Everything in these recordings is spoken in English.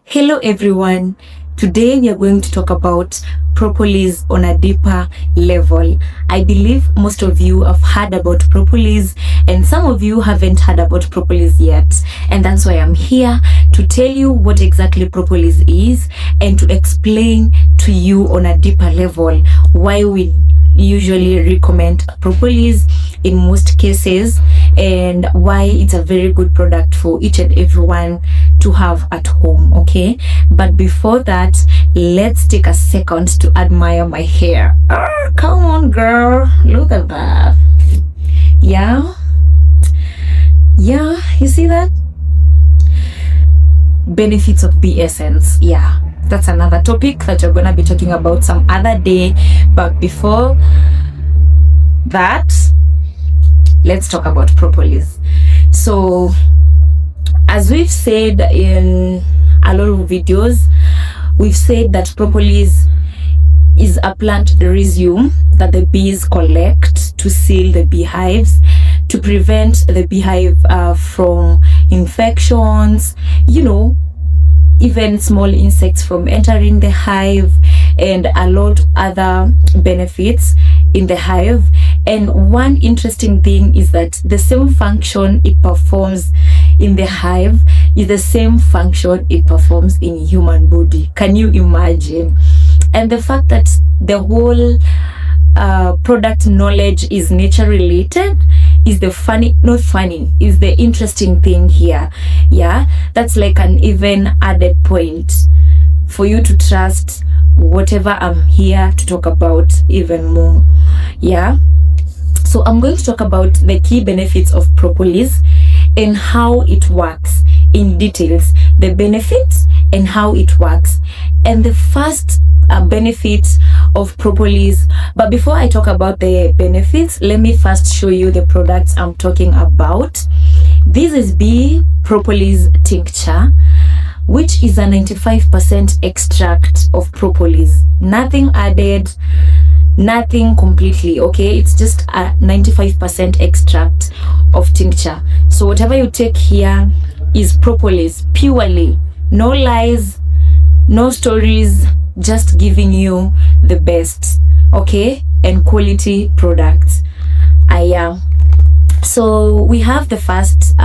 Hello everyone. Today we are going to talk about propolis on a deeper level. I believe most of you have heard about propolis and some of you haven't heard about propolis yet. And that's why I'm here to tell you what exactly propolis is and to explain to you on a deeper level why we usually recommend propolis in most cases and why it's a very good product for each and everyone to have at home. Okay, but before that, let's take a second to admire my hair. Come on girl, look at that. Yeah, you see that? Benefits of bee essence. Yeah, that's another topic that we're gonna be talking about some other day, but before that, let's talk about propolis. So as we've said in a lot of videos, we've said that propolis is a plant rhizome that the bees collect to seal the beehives, to prevent the beehive from infections, even small insects from entering the hive, and a lot other benefits in the hive. And one interesting thing is that the same function it performs in the hive is the same function it performs in human body. Can you imagine? And the fact that the whole product knowledge is nature related is the is the interesting thing here. Yeah, that's like an even added point for you to trust whatever I'm here to talk about even more. Yeah, so I'm going to talk about the key benefits of propolis and how it works in details, the benefits and how it works. And the first benefit of propolis, but before I talk about the benefits, let me first show you the products I'm talking about. This is bee propolis tincture, which is a 95% extract of propolis, nothing added, nothing completely. Okay, it's just a 95% extract of tincture. So whatever you take here is propolis purely, no lies, no stories, just giving you the best, okay, and quality products. So we have the first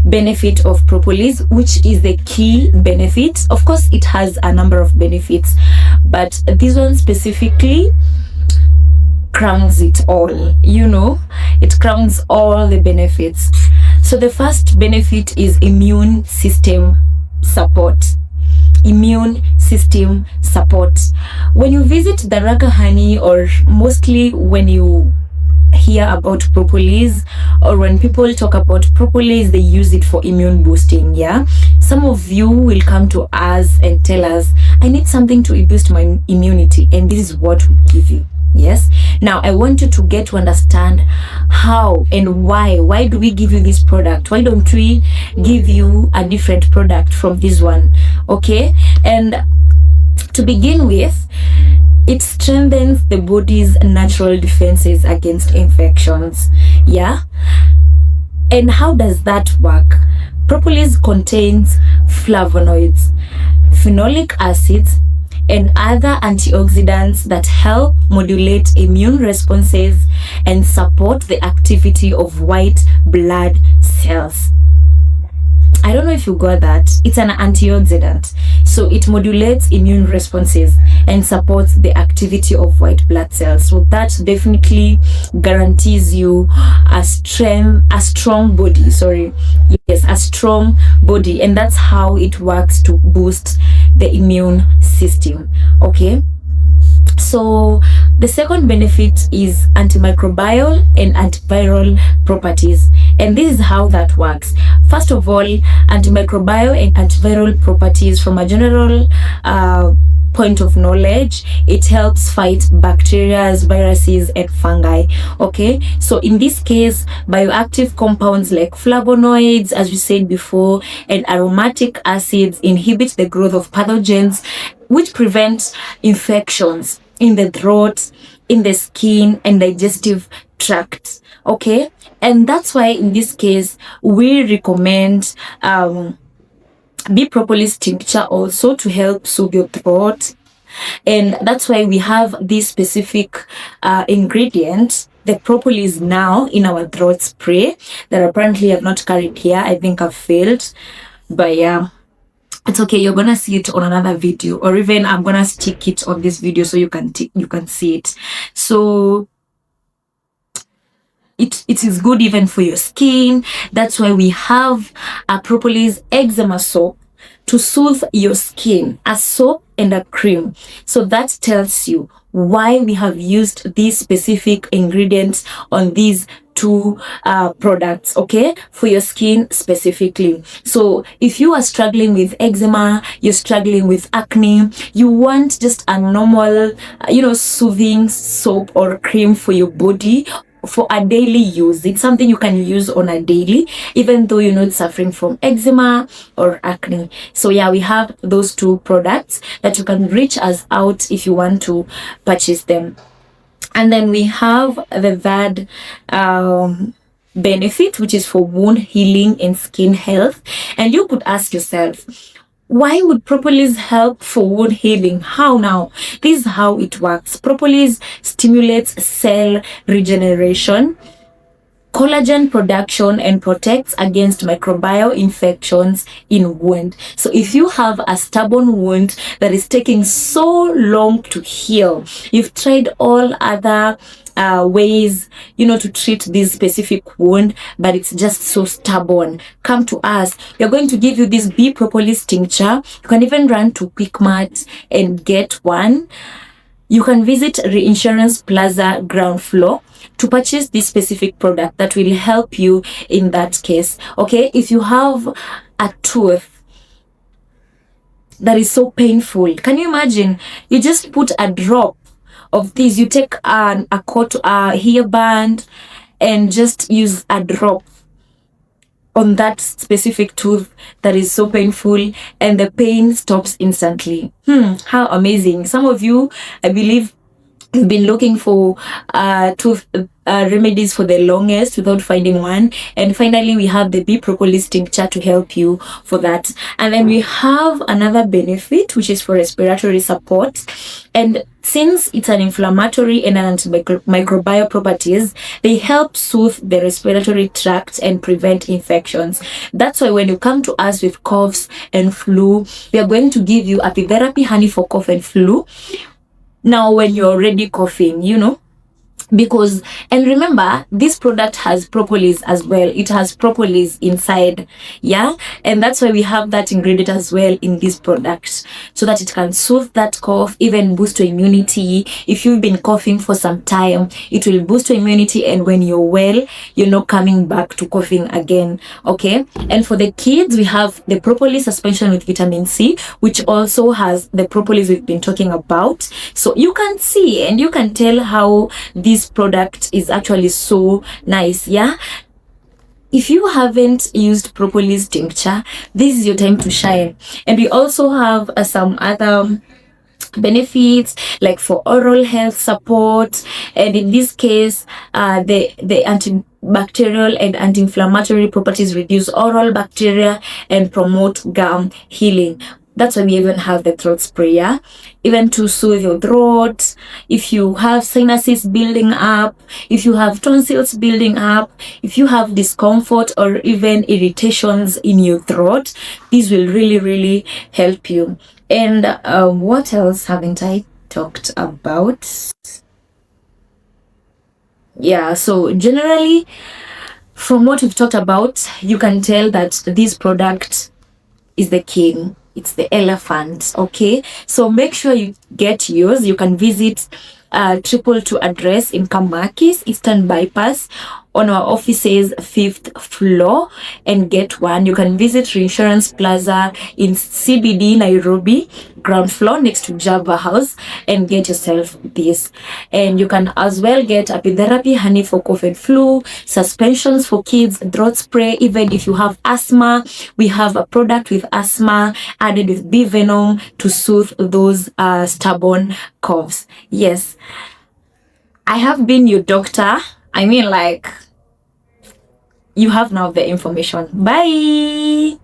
benefit of propolis, which is the key benefit. Of course, it has a number of benefits, but this one specifically crowns it all. It crowns all the benefits. So the first benefit is immune system support. Immune system support. When you visit Tharaka honey, or mostly when you hear about propolis, or when people talk about propolis, they use it for immune boosting. Yeah, some of you will come to us and tell us, I need something to boost my immunity, and this is what we give you. Yes, now I want you to get to understand how and why do we give you this product? Why don't we give you a different product from this one? Okay, and to begin with, it strengthens the body's natural defenses against infections. Yeah, and how does that work? Propolis contains flavonoids, phenolic acids, and other antioxidants that help modulate immune responses and support the activity of white blood cells. I don't know if you got that. It's an antioxidant, so it modulates immune responses and supports the activity of white blood cells. So that definitely guarantees you a strong body. Yes, a strong body, and that's how it works to boost the immune system. Okay, so the second benefit is antimicrobial and antiviral properties, and this is how that works. First of all, antimicrobial and antiviral properties, from a general point of knowledge, it helps fight bacteria, viruses, and fungi. Okay, so in this case, bioactive compounds like flavonoids, as we said before, and aromatic acids inhibit the growth of pathogens, which prevent infections in the throat, in the skin, and digestive tract. Okay, and that's why in this case we recommend bee propolis tincture also to help soothe your throat. And that's why we have this specific ingredient, the propolis, now in our throat spray that apparently I've not carried here. I think I've failed. But yeah, it's okay. You're gonna see it on another video, or even I'm gonna stick it on this video so you can see it. So it is good even for your skin. That's why we have a propolis eczema soap to soothe your skin, a soap and a cream. So that tells you why we have used these specific ingredients on these two products, okay, for your skin specifically. So if you are struggling with eczema, you're struggling with acne, you want just a normal soothing soap or cream for your body for a daily use. It's something you can use on a daily, even though you're not suffering from eczema or acne. So yeah, we have those two products that you can reach us out if you want to purchase them. And then we have the third benefit, which is for wound healing and skin health. And you could ask yourself, why would propolis help for wound healing? How now? This is how it works. Propolis stimulates cell regeneration, collagen production, and protects against microbial infections in wound. So if you have a stubborn wound that is taking so long to heal, you've tried all other ways to treat this specific wound, but it's just so stubborn, come to us. We're going to give you this bee propolis tincture. You can even run to Quickmart and get one. You can visit Reinsurance Plaza ground floor to purchase this specific product that will help you in that case. Okay, if you have a tooth that is so painful, can you imagine? You just put a drop of this, you take a hairband and just use a drop on that specific tooth that is so painful, and the pain stops instantly. How amazing. Some of you, I believe, have been looking for tooth remedies for the longest without finding one, and finally we have the bee propolis tincture to help you for that. And then we have another benefit, which is for respiratory support. And since it's an inflammatory and an antimicrobial properties, they help soothe the respiratory tract and prevent infections. That's why when you come to us with coughs and flu, we are going to give you apitherapy honey for cough and flu. Now, when you're already coughing, because, and remember, this product has propolis as well. It has propolis inside, yeah, and that's why we have that ingredient as well in this product, so that it can soothe that cough, even boost your immunity. If you've been coughing for some time, it will boost your immunity, and when you're well, you're not coming back to coughing again. Okay. And for the kids, we have the propolis suspension with vitamin C, which also has the propolis we've been talking about. So you can see and you can tell how this product is actually so nice. Yeah, if you haven't used propolis tincture, this is your time to shine. And we also have some other benefits, like for oral health support, and in this case the antibacterial and anti-inflammatory properties reduce oral bacteria and promote gum healing. That's why we even have the throat sprayer, even to soothe your throat. If you have sinuses building up, if you have tonsils building up, if you have discomfort or even irritations in your throat, this will really, really help you. And what else haven't I talked about? Yeah, so generally, from what we've talked about, you can tell that this product is the king. It's the elephant. Okay, so make sure you get yours. You can visit 222 address in Kamakis, Eastern Bypass, on our office's 5th floor, and get one. You can visit Reinsurance Plaza in CBD Nairobi, ground floor next to Java House, and get yourself this. And you can as well get apitherapy honey for cough and flu, suspensions for kids, throat spray. Even if you have asthma, we have a product with asthma added with bee venom to soothe those stubborn coughs. Yes, I have been your doctor. I mean, like, you have now the information. Bye.